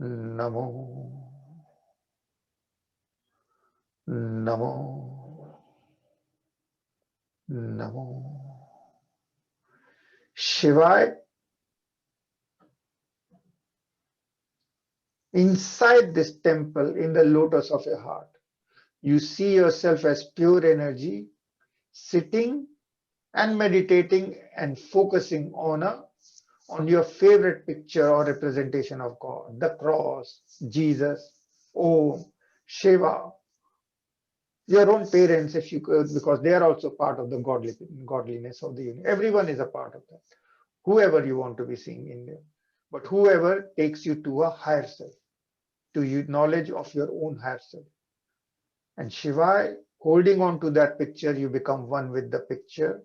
S1: Namo. Namo. Namo. Shivaya, inside this temple, in the lotus of your heart, you see yourself as pure energy, sitting and meditating and focusing on your favorite picture or representation of God, the cross, Jesus, Om, Shiva, your own parents, if you could, because they are also part of the godliness of the universe. Everyone is a part of that. Whoever you want to be seeing in there, but whoever takes you to a higher self, to you knowledge of your own higher self. And Shiva, holding on to that picture, you become one with the picture.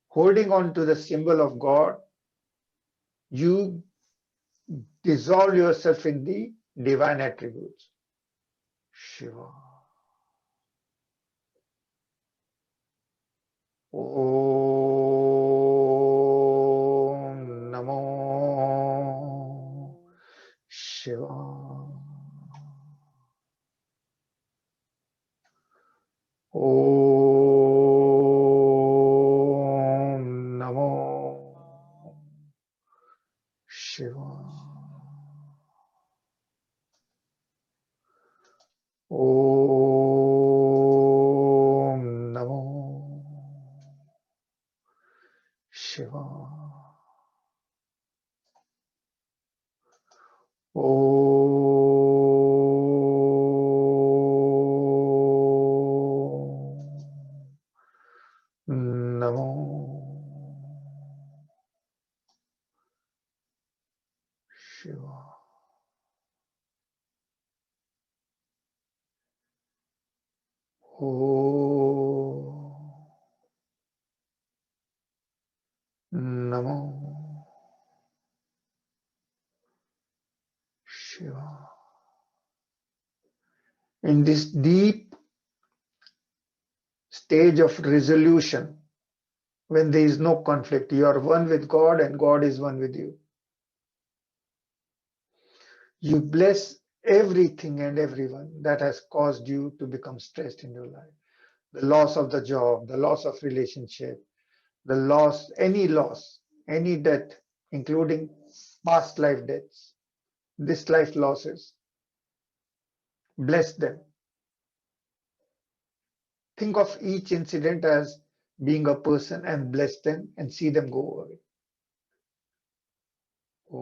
S1: Holding on to the symbol of God, you dissolve yourself in the divine attributes. Shiva. Om Namo Shiva. Om Namo Shiva. Om Namo Shivaya. Om Namo Shivaya. Om Namo Shivaya. In this deep stage of resolution, when there is no conflict, you are one with God and God is one with you. You bless everything and everyone that has caused you to become stressed in your life. The loss of the job, the loss of relationship, the loss, any death, including past life deaths, this life losses. Bless them. Think of each incident as being a person and bless them and see them go away. Om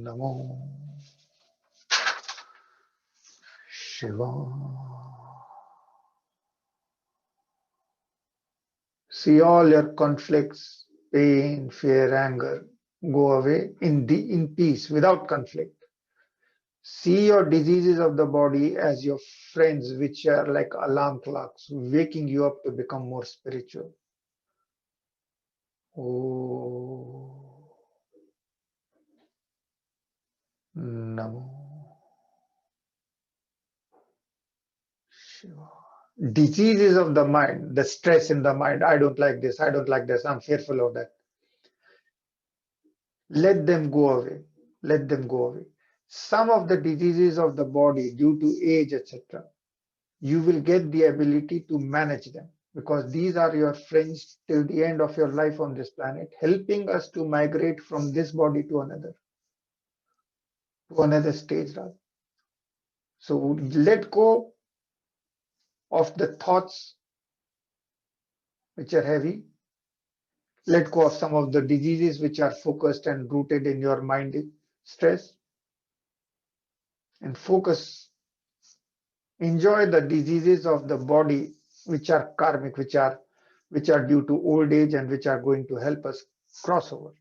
S1: Namo Shivaya. See all your conflicts, pain, fear, anger go away in peace, without conflict. See your diseases of the body as your friends, which are like alarm clocks, waking you up to become more spiritual. Oh, Namo Shiva. Diseases of the mind, the stress in the mind. I don't like this. I don't like this. I'm fearful of that. Let them go away. Let them go away. Some of the diseases of the body due to age, etc., you will get the ability to manage them, because these are your friends till the end of your life on this planet, helping us to migrate from this body to another stage rather. So let go of the thoughts which are heavy. Let go of some of the diseases which are focused and rooted in your mind stress, and focus. Enjoy the diseases of the body which are karmic, which are due to old age and which are going to help us cross over.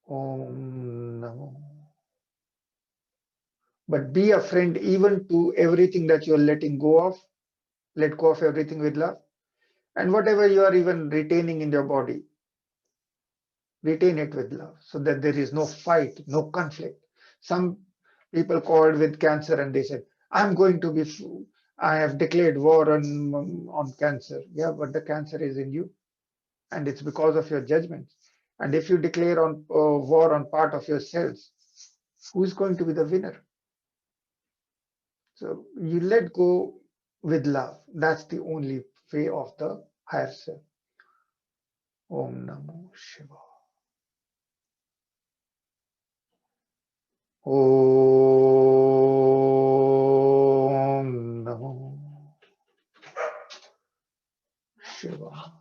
S1: Om Namo. But be a friend even to everything that you're letting go of. Let go of everything with love. And whatever you are even retaining in your body, retain it with love, so that there is no fight, no conflict. Some people called with cancer and they said, I'm going to be, I have declared war on cancer. Yeah, but the cancer is in you, and it's because of your judgments. And if you declare on war on part of your cells, who's going to be the winner? So you let go with love. That's the only way of the higher self. Om Namo Shiva. Om Namo Shiva.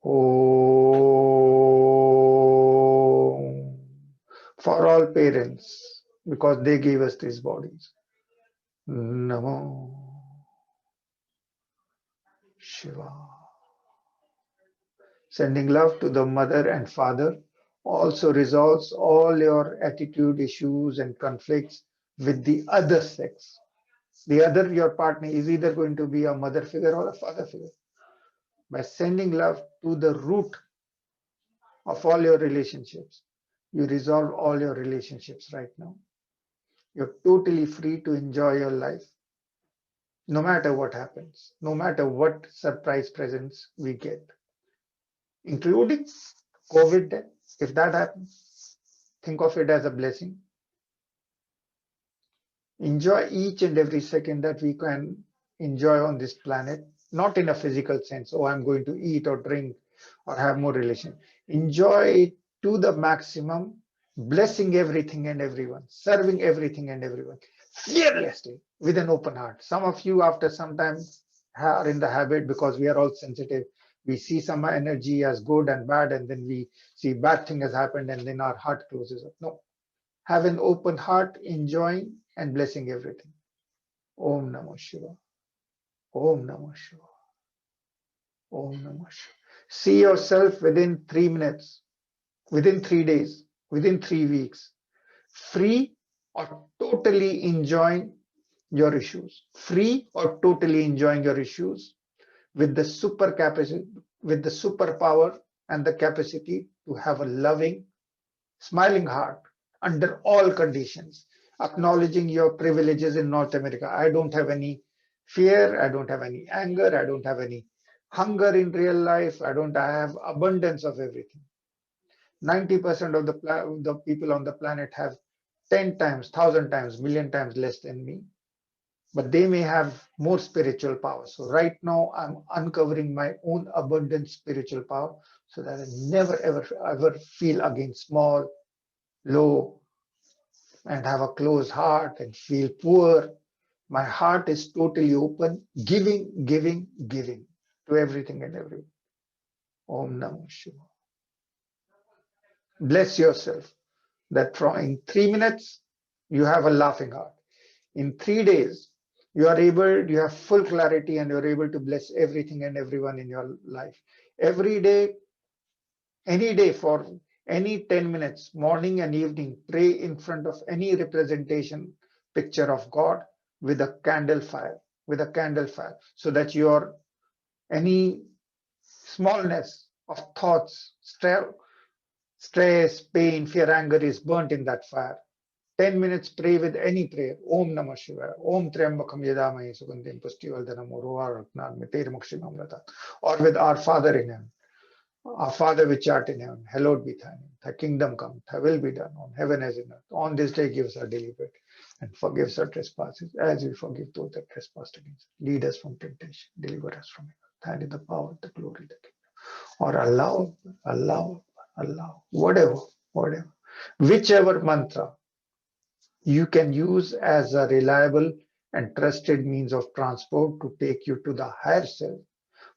S1: Om. For all parents, because they gave us these bodies. Namo Shiva. Sending love to the mother and father also resolves all your attitude issues and conflicts with the other sex. The other, your partner, is either going to be a mother figure or a father figure. By sending love to the root of all your relationships, you resolve all your relationships right now. You're totally free to enjoy your life, no matter what happens, no matter what surprise presents we get, including COVID. If that happens, think of it as a blessing. Enjoy each and every second that we can enjoy on this planet, not in a physical sense, oh, I'm going to eat or drink or have more relation. Enjoy it to the maximum blessing everything and everyone, serving everything and everyone, fearlessly, with an open heart. Some of you, after some time, are in the habit, because we are all sensitive. We see some energy as good and bad, and then we see bad thing has happened, and then our heart closes up. No, have an open heart, enjoying and blessing everything. Om Namah Shiva. Om Namah Shiva. Om Namah Shiva. See yourself within 3 minutes, within 3 days, within 3 weeks, free or totally enjoying your issues, free or totally enjoying your issues, with the super capacity, with the superpower and the capacity to have a loving, smiling heart under all conditions, acknowledging your privileges in North America. I don't have any fear, I don't have any anger, I don't have any hunger in real life, I have abundance of everything. 90% of the people on the planet have 10 times, 1,000 times, million times less than me, but they may have more spiritual power. So right now I'm uncovering my own abundant spiritual power, so that I never, ever feel again small, low, and have a closed heart and feel poor. My heart is totally open, giving, giving, giving to everything and everyone. Om Namah Shiva. Bless yourself that in 3 minutes you have a laughing heart. In 3 days, you have full clarity, and you're able to bless everything and everyone in your life. Every day, any day, for any 10 minutes, morning and evening, pray in front of any representation picture of God with a candle fire, so that your any smallness of thoughts, stress, pain, fear, anger is burnt in that fire. 10 minutes, pray with any prayer. Om Namah Shivaya. Om Triambakam Yadamahi Sugandhim Pustivardanam Urvaraknam Mrityunjayam. Or with Our Father in heaven. Our Father which art in heaven, hallowed be thy name. Thy kingdom come, thy will be done on heaven as in earth. On this day give us our daily bread, and forgive us our trespasses as we forgive those that trespass against us. Lead us from temptation, deliver us from evil. Thine is the power, the glory, the kingdom. Or Allah, whatever. Whichever mantra you can use as a reliable and trusted means of transport to take you to the higher self,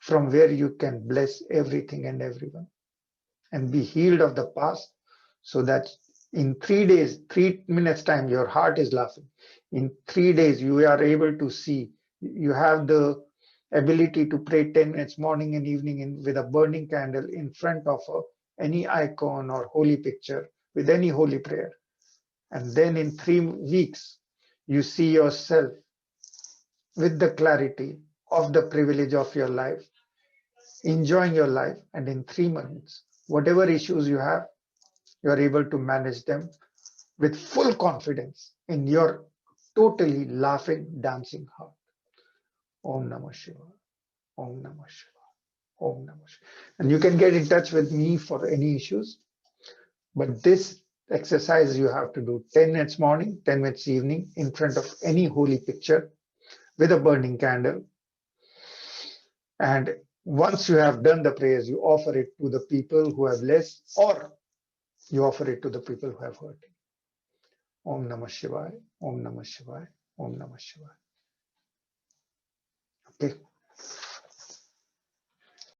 S1: from where you can bless everything and everyone and be healed of the past, so that in 3 days, 3 minutes time, your heart is laughing. In 3 days, you are able to see, you have the ability to pray 10 minutes morning and evening with a burning candle in front of any icon or holy picture with any holy prayer. And then in 3 weeks, you see yourself with the clarity of the privilege of your life, enjoying your life. And in 3 months, whatever issues you have, you are able to manage them with full confidence in your totally laughing, dancing heart. Om Namah Shiva. Om Namah Shiva. Om Namah Shiva. And you can get in touch with me for any issues. But this exercise you have to do 10 minutes morning, 10 minutes evening in front of any holy picture with a burning candle. And once you have done the prayers, you offer it to the people who have less, or you offer it to the people who have hurt. Om Namah Shivaya. Om Namah Shivaya. Om Namah Shivaya. Okay.